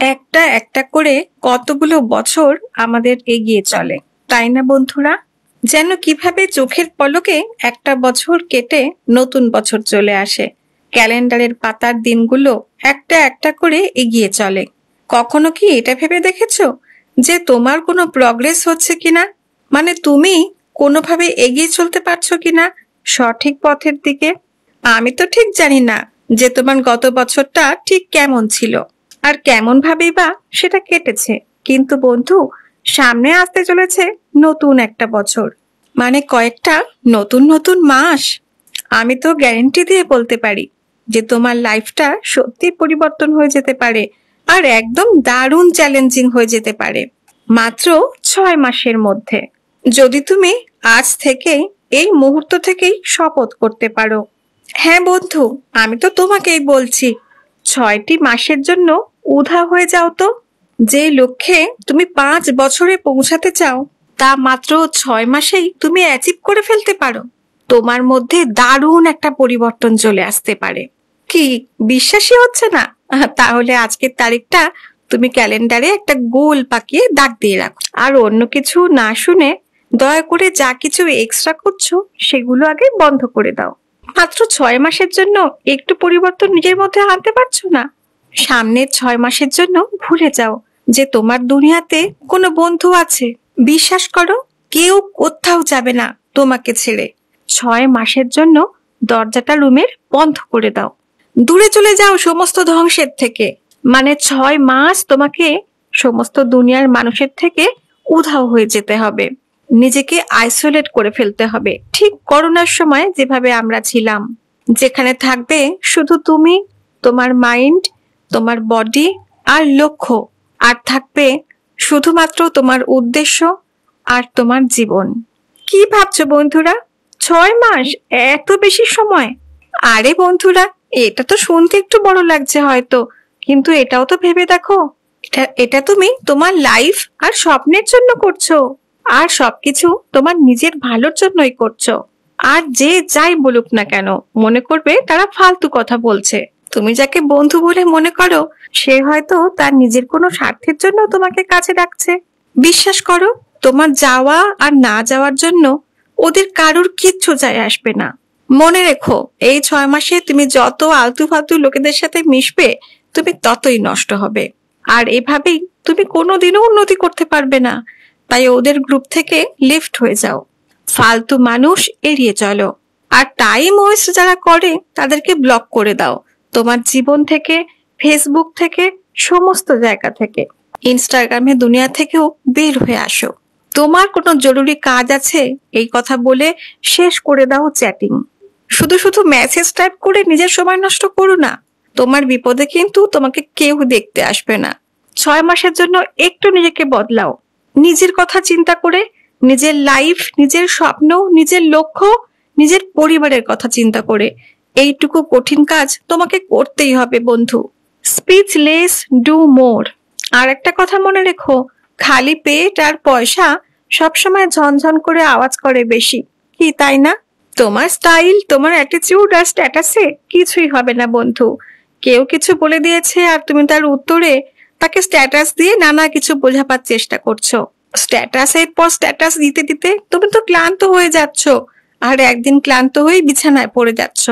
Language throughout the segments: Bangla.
একটা একটা করে কতগুলো বছর আমাদের এগিয়ে চলে, তাই না বন্ধুরা? যেন কিভাবে চোখের পলকে একটা বছর কেটে নতুন বছর চলে আসে। ক্যালেন্ডারের পাতার দিনগুলো একটা একটা করে এগিয়ে চলে। কখনো কি এটা ভেবে দেখেছো যে তোমার কোনো প্রগ্রেস হচ্ছে কিনা? মানে তুমি কোনোভাবে এগিয়ে চলতে পারছো কিনা সঠিক পথের দিকে? আমি তো ঠিক জানি না যে তোমার গত বছরটা ঠিক কেমন ছিল আর কেমন ভাবেই বা সেটা কেটেছে, কিন্তু বন্ধু, সামনে আসতে চলেছে নতুন একটা বছর, মানে কয়েকটা নতুন নতুন মাস। আমি তো গ্যারেন্টি দিয়ে বলতে পারি যে তোমার লাইফটা সত্যি পরিবর্তন হয়ে যেতে পারে আর একদম দারুণ চ্যালেঞ্জিং হয়ে যেতে পারে মাত্র 6 মাসের মধ্যে, যদি তুমি আজ থেকেই, এই মুহূর্ত থেকেই শপথ করতে পারো। হ্যাঁ বন্ধু, আমি তো তোমাকেই বলছি, 6টি মাসের জন্য উধাও হয়ে যাও তো। যে লক্ষ্যে তুমি 5 বছরে পৌঁছাতে চাও তা মাত্র 6 মাসেই তুমি অ্যাচিভ করে ফেলতে পারো। তোমার মধ্যে দারুণ একটা পরিবর্তন চলে আসতে পারে। কি বিশ্বাসই হচ্ছে না? তাহলে আজকের তারিখটা তুমি ক্যালেন্ডারে একটা গোল পাকিয়ে দাগ দিয়ে রাখো, আর অন্য কিছু না শুনে দয়া করে যা কিছু এক্সট্রা করছো সেগুলো আগে বন্ধ করে দাও। মাত্র 6 মাসের জন্য একটু পরিবর্তন নিজের মধ্যে আনতে পারছো না? সামনের 6 মাসের জন্য ভুলে যাও যে তোমার দুনিয়াতে কোনো বন্ধু আছে। বিশ্বাস করো, কেউ কোথাও যাবে না তোমাকে ছেড়ে। 6 মাসের জন্য দরজাটা রুমের বন্ধ করে দাও, দূরে চলে যাও সমস্ত ধ্বংসের থেকে। মানে 6 মাস তোমাকে সমস্ত দুনিয়ার মানুষের থেকে উধাও হয়ে যেতে হবে, নিজেকে আইসোলেট করে ফেলতে হবে, ঠিক করোনার সময় যেভাবে আমরা ছিলাম, যেখানে থাকবে শুধু তুমি, তোমার মাইন্ড, তোমার বডি আর লক্ষ্য, আর থাকবে শুধুমাত্র তোমার উদ্দেশ্য আর তোমার জীবন। কি ভাবছো বন্ধুরা? 6 মাস এত বেশি সময়? আরে বন্ধুরা, এটা তো শুনতে একটু বড় লাগছে হয়তো, কিন্তু এটাও তো ভেবে দেখো, এটা তুমি তোমার লাইফ আর স্বপ্নের জন্য করছো, আর সবকিছু তোমার নিজের ভালোর জন্যই করছো। আর যে যাই বলুক না কেন, মনে করবে তারা ফালতু কথা বলছে। তুমি যাকে বন্ধু বলে মনে করো, সে হয়তো তার নিজের কোনো স্বার্থের জন্য তোমাকে কাছে ডাকছে। বিশ্বাস করো, তোমার যাওয়া আর না যাওয়ার জন্য ওদের কারোর কিচ্ছু যায় আসবে না। মনে রেখো, এই 6 মাসে তুমি যত আলতু ফালতু লোকেদের সাথে মিশবে, তুমি ততই নষ্ট হবে, আর এভাবেই তুমি কোনোদিনও উন্নতি করতে পারবে না। তাই ওদের গ্রুপ থেকে লিফট হয়ে যাও, ফালতু মানুষ এড়িয়ে চলো, আর টাইম ওয়েস্ট যারা করে তাদেরকে ব্লক করে দাও তোমার জীবন থেকে, ফেসবুক থেকে, সমস্ত জায়গা থেকে। ইনস্টাগ্রামে দুনিয়া থেকেও বের হয়ে আসো। তোমার কোনো জরুরি কাজ আছে এই কথা বলে শেষ করে দাও চ্যাটিং। শুধু শুধু মেসেজ টাইপ করে নিজের সময় নষ্ট করো না। তোমার বিপদে কিন্তু তোমাকে কেউ দেখতে আসবে না। 6 মাসের জন্য একটু নিজেকে বদলাও, নিজের কথা চিন্তা করে, নিজের লাইফ, নিজের স্বপ্ন, নিজের লক্ষ্য, নিজের পরিবারের কথা চিন্তা করে। এইটুকু কঠিন কাজ তোমাকে করতেই হবে বন্ধু। Speechless, do more. আর একটা কথা মনে রেখো, খালি পেট আর পয়সা সবসময় ঝনঝন করে আওয়াজ করে বেশি, কি তাই না? তোমার স্টাইল, তোমার অ্যাটিটিউড আর স্ট্যাটাসে কিছুই হবে না বন্ধু। কেউ কিছু বলে দিয়েছে আর তুমি তার উত্তরে তাকে স্ট্যাটাস দিয়ে নানা কিছু বোঝাবার চেষ্টা করছো। স্ট্যাটাসের পর স্ট্যাটাস দিতে দিতে তুমি তো ক্লান্ত হয়ে যাচ্ছ, আর একদিন ক্লান্ত হয়ে বিছানায় পড়ে যাচ্ছ।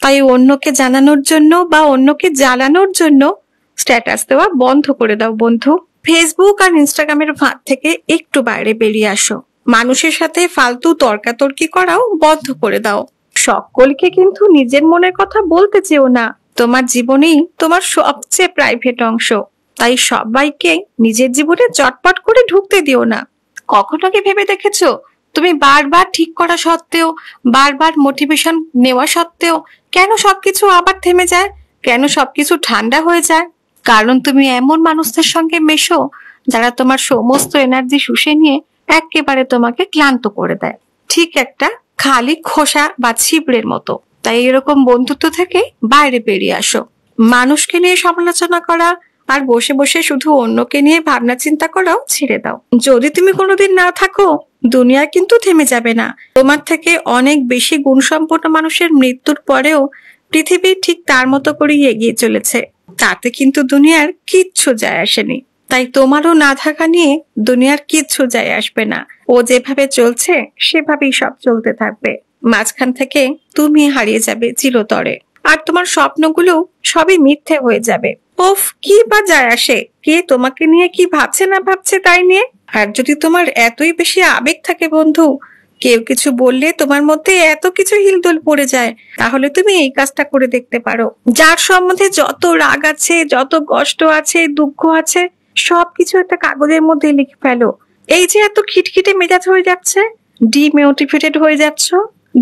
তাই অন্যকে জানানোর জন্য বা অন্যকে জ্বালানোর জন্য স্ট্যাটাস দেওয়া বন্ধ করে দাও বন্ধু। ফেসবুক আর ইনস্টাগ্রামের ফাঁদ থেকে একটু বাইরে বেরিয়ে আসো। মানুষের সাথে ফালতু তর্কাতর্কি করাও বন্ধ করে দাও। সকলকে কিন্তু নিজের মনের কথা বলতে চেও না। তোমার জীবনেই তোমার সবচেয়ে প্রাইভেট অংশ, তাই সবাইকে নিজের জীবনে চটপট করে ঢুকতে দিও না। কখনো কি ভেবে দেখেছো, তুমি বারবার ঠিক করা সত্ত্বেও, বারবার মোটিভেশন নেওয়া সত্ত্বেও কেন সবকিছু আবার থেমে যায়? কেন সবকিছু ঠান্ডা হয়ে যায়? কারণ তুমি এমন মানুষদের সঙ্গে মেশো যারা তোমার সমস্ত এনার্জি শুষে নিয়ে একেবারে তোমাকে ক্লান্ত করে দেয়, ঠিক একটা খালি খোসা বা ছিবড়ের মতো। তাই এরকম বন্ধুত্ব থেকে বাইরে বেরিয়ে আসো। মানুষকে নিয়ে সমালোচনা করা আর বসে বসে শুধু অন্যকে নিয়ে ভাবনা চিন্তা করাও ছেড়ে দাও। যদি তুমি কোনোদিন না থাকো, দুনিয়া কিন্তু থেমে যাবে না। তোমার থেকে অনেক বেশি গুণসম্পন্ন মানুষের মৃত্যুর পরেও পৃথিবী ঠিক তার মতো করেই এগিয়ে চলেছে। তাতে কিন্তু দুনিয়ার কিচ্ছু যায় আসেনি। তাই তোমারও না থাকা নিয়ে দুনিয়ার কিচ্ছু যায় আসবে না। ও যেভাবে চলছে সেভাবেই সব চলতে থাকবে। মাঝখান থেকে তুমি হারিয়ে যাবে চিরতরে, আর তোমার স্বপ্নগুলো সবই মিথ্যে হয়ে যাবে। ওফ, কি বা যায় আসে কে তোমাকে নিয়ে কি ভাবছে না ভাবছে তাই নিয়ে। আর যদি তোমার এতই বেশি আবেগ থাকে বন্ধু, কেউ কিছু বললে তোমার মধ্যে এত কিছু হিলদোল পড়ে যায়, তাহলে তুমি এই কাজটা করে দেখতে পারো। যার সম্বন্ধে যত রাগ আছে, যত কষ্ট আছে, দুঃখ আছে, সবকিছু একটা কাগজের মধ্যে লিখে ফেলো। এই যে এত খিটখিটে মেজাজ হয়ে যাচ্ছে, ডিমোটিভেটেড হয়ে যাচ্ছ,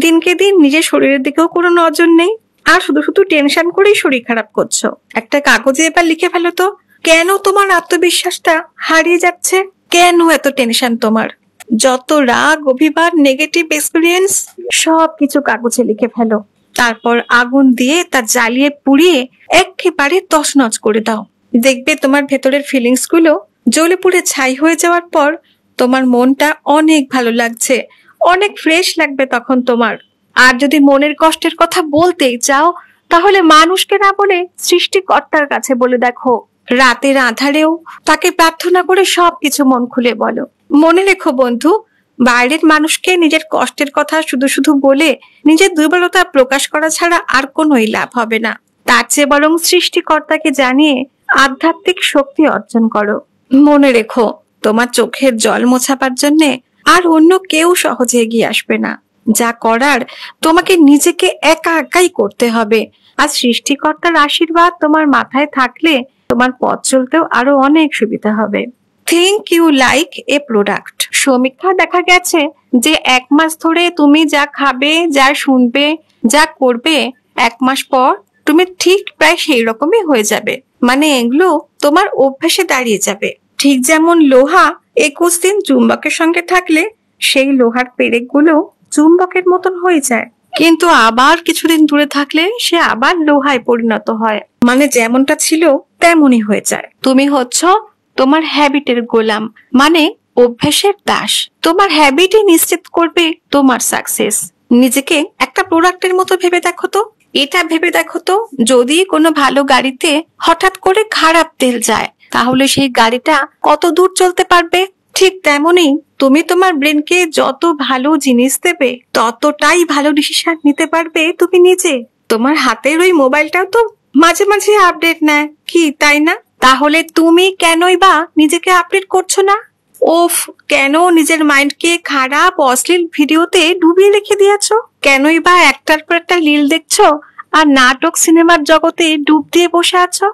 দিনকে দিন নিজের শরীরের দিকেও কোনো নজর নেই, আর শুধু শুধু টেনশন করেই শরীর খারাপ করছো। একটা কাগজে এবার লিখে ফেলো তো, কেন তোমার আত্মবিশ্বাসটা হারিয়ে যাচ্ছে? কেন এত টেনশন তোমার? যত রাগ, অভিমান, নেগেটিভ এক্সপিরিয়েন্স সবকিছু কাগজে লিখে ফেলো। তারপর আগুন দিয়ে তা জ্বালিয়ে পুড়িয়ে একেবারে তছনছ করে দাও। দেখবে তোমার ভেতরের ফিলিংস গুলো জ্বলে পুড়ে ছাই হয়ে যাওয়ার পর তোমার মনটা অনেক ভালো লাগছে, অনেক ফ্রেশ লাগবে তখন তোমার। আর যদি মনের কষ্টের কথা বলতেই চাও, তাহলে মানুষকে না বলে সৃষ্টিকর্তার কাছে বলে দেখো। রাতের আঁধারেও তাকে প্রার্থনা করে সবকিছু মন খুলে বলো। মনে রেখো বন্ধু, বাইরের মানুষকে নিজের কষ্টের কথা শুধু শুধু বলে নিজের দুর্বলতা প্রকাশ করা ছাড়া আর কোনোই লাভ হবে না। তার চেয়ে বরং সৃষ্টিকর্তাকে জানিয়ে আধ্যাত্মিক শক্তি অর্জন করো। মনে রেখো, তোমার চোখের জল মোছাবার জন্যে আর অন্য কেউ সহজে এগিয়ে আসবে না। যা করার তোমাকে নিজেকে একা একাই করতে হবে। আর সৃষ্টিকর্তার আশীর্বাদ তোমার মাথায় থাকলে তোমার পথ চলতেও আরো অনেক সুবিধা হবে। Think you like a product. সমীক্ষা দেখা গেছে যে 1 মাস ধরে তুমি যা খাবে, যা শুনবে, যা করবে, 1 মাস পর তুমি ঠিক প্রায় সেই রকমই হয়ে যাবে। মানে এগুলো তোমার অভ্যাসে দাঁড়িয়ে যাবে। ঠিক যেমন লোহা 21 দিন চুম্বকের সঙ্গে থাকলে সেই লোহার পেরেকগুলো চুম্বকের মতন হয়ে যায়, কিন্তু আবার কিছুদিন দূরে থাকলে সে আবার লোহায় পরিণত হয়। মানে যেমনটা ছিল তেমনই হয়ে যায়। তুমি হচ্ছ তোমার হ্যাবিটের গোলাম, মানে অভ্যাসের দাস। তোমার হ্যাবিটই নিশ্চিত করবে তোমার সাকসেস। নিজেকে একটা প্রোডাক্টের মতো ভেবে দেখো তো। এটা ভেবে দেখো তো, যদি কোনো ভালো গাড়িতে হঠাৎ করে খারাপ তেল যায়, তাহলে সেই গাড়িটা কত দূর চলতে পারবে? ঠিক তেমনই তুমি তোমার ব্রেনকে যত ভালো জিনিস দেবে, ততটাই ভালো ডিসিশন নিতে পারবে তুমি নিজে। তোমার হাতের ওই মোবাইলটাও তো মাঝে মাঝে আপডেট নেয়, কি তাই না? তাহলে তুমি কেনই বা নিজেকে আপডেট করছো না? ওফ, কেন নিজের মাইন্ডকে খারাপ অশ্লীল ভিডিওতে ডুবিয়ে রেখে দিয়েছো? কেনই বা একটার পর একটা রিল দেখছো আর নাটক সিনেমার জগতে ডুব দিয়ে বসে আছো?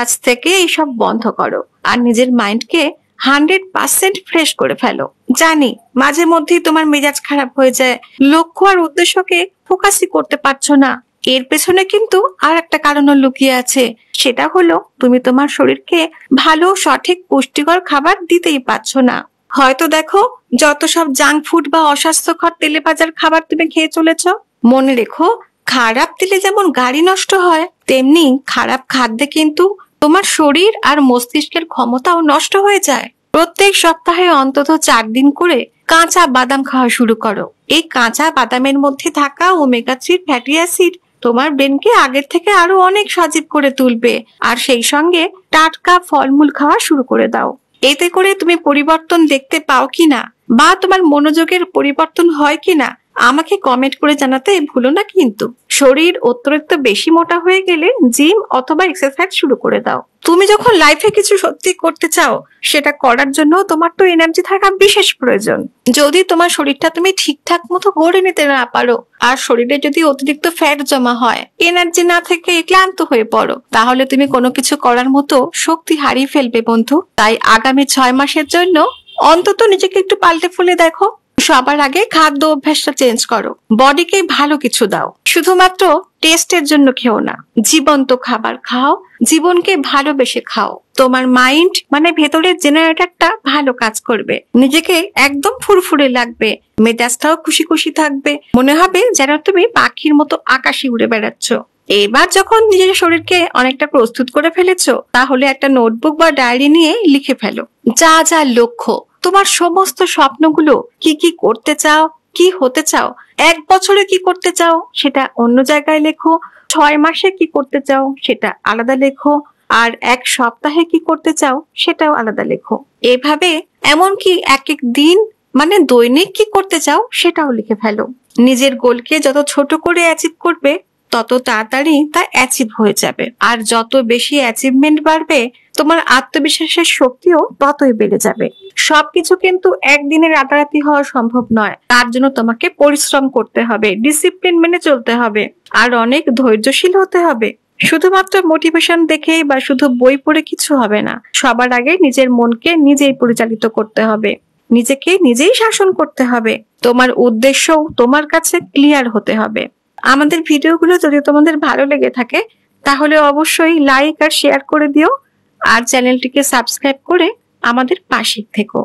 আজ থেকে এইসব বন্ধ করো আর নিজের মাইন্ডকে 100% ফ্রেশ করে ফেলো। জানি মাঝে মধ্যেই তোমার মেজাজ খারাপ হয়ে যায়, লক্ষ্য আর উদ্দেশ্যকে ফোকাসই করতে পারছো না। এর পেছনে কিন্তু আর একটা কারণও লুকিয়ে আছে। সেটা হলো তুমি তোমার শরীরকে ভালো সঠিক পুষ্টিকর খাবার দিতেই পারছো না। হয়তো দেখো, যত সব জাঙ্ক ফুড বা অস্বাস্থ্যকর তেলে ভাজার খাবার তুমি খেয়ে চলেছো। মনে রেখো, খারাপ তেলে যেমন গাড়ি নষ্ট হয়, তেমনি খারাপ খাদ্যে কিন্তু তোমার শরীর আর মস্তিষ্কের ক্ষমতাও নষ্ট হয়ে যায়। প্রত্যেক সপ্তাহে অন্তত 4 দিন করে কাঁচা বাদাম খাওয়া শুরু করো। এই কাঁচা বাদামের মধ্যে থাকা ওমেগা 3 ফ্যাটি অ্যাসিড তোমার ব্রেনকে আগের থেকে আরো অনেক সজীব করে তুলবে। আর সেই সঙ্গে টাটকা ফলমূল খাওয়া শুরু করে দাও। এতে করে তুমি পরিবর্তন দেখতে পাও কিনা, বা তোমার মনোযোগের পরিবর্তন হয় কিনা, আমাকে কমেন্ট করে জানাতে ভুলো না কিন্তু। শরীর অতিরিক্ত বেশি মোটা হয়ে গেলে জিম অথবা এক্সারসাইজ শুরু করে দাও। তুমি যখন লাইফে কিছু সত্যি করতে চাও, সেটা করার জন্য তোমার তো এনার্জি থাকা বিশেষ প্রয়োজন। যদি তোমার শরীরটা তুমি ঠিকঠাক মতো গড়ে নিতে না পারো, আর শরীরে যদি অতিরিক্ত ফ্যাট জমা হয়, এনার্জি না থেকে ক্লান্ত হয়ে পড়ো, তাহলে তুমি কোনো কিছু করার মতো শক্তি হারিয়ে ফেলবে বন্ধু। তাই আগামী 6 মাসের জন্য অন্তত নিজেকে একটু পাল্টে ফুলে দেখো। সবার আগে খাদ্য অভ্যাসটা চেঞ্জ করো, বডিকে ভালো কিছু দাও। শুধুমাত্র টেস্টের জন্য খেও না, জীবন্ত খাবার খাও, জীবনকে ভালোবেসে খাও। তোমার মাইন্ড মানে ভেতরের জেনারেটরটা ভালো কাজ করবে, নিজেকে একদম ফুরফুরে লাগবে, মেজাজটাও খুশি খুশি থাকবে, মনে হবে যেন তুমি পাখির মতো আকাশে উড়ে বেড়াচ্ছ। এবার যখন নিজের শরীরকে অনেকটা প্রস্তুত করে ফেলেছো, তাহলে একটা নোটবুক বা ডায়েরি নিয়ে লিখে ফেলো যা যা লক্ষ্য, তোমার সমস্ত স্বপ্নগুলো, কি কি করতে চাও, কি হতে চাও, 1 বছরে কি করতে চাও সেটা অন্য জায়গায় লেখো, 6 মাসে কি করতে চাও সেটা আলাদা লেখো, আর এক সপ্তাহে কি করতে চাও সেটাও আলাদা লেখো। এভাবে এমনকি এক এক দিন মানে দৈনিক কি করতে চাও সেটাও লিখে ফেলো। নিজের গোলকে যত ছোট করে অ্যাচিভ করবে তত তাড়াতাড়ি তা অ্যাচিভ হয়ে যাবে। আর যত বেশি অ্যাচিভমেন্ট বাড়বে তোমার আত্মবিশ্বাসের শক্তিও ততই বেড়ে যাবে। সবকিছু কিন্তু একদিনে রাতারাতি হওয়া সম্ভব নয়। তার জন্য তোমাকে পরিশ্রম করতে হবে, ডিসিপ্লিন মেনে চলতে হবে, আর অনেক ধৈর্যশীল হতে হবে। শুধুমাত্র মোটিভেশন দেখে বা শুধু বই পড়ে কিছু হবে না। সবার আগে নিজের মনকে নিজেই পরিচালিত করতে হবে, নিজেকে নিজেই শাসন করতে হবে। তোমার উদ্দেশ্যও তোমার কাছে ক্লিয়ার হতে হবে। আমাদের ভিডিওগুলো যদি তোমাদের ভালো লেগে থাকে তাহলে অবশ্যই লাইক আর শেয়ার করে দিও, আর চ্যানেলটিকে সাবস্ক্রাইব করে আমাদের পাশে থেকো।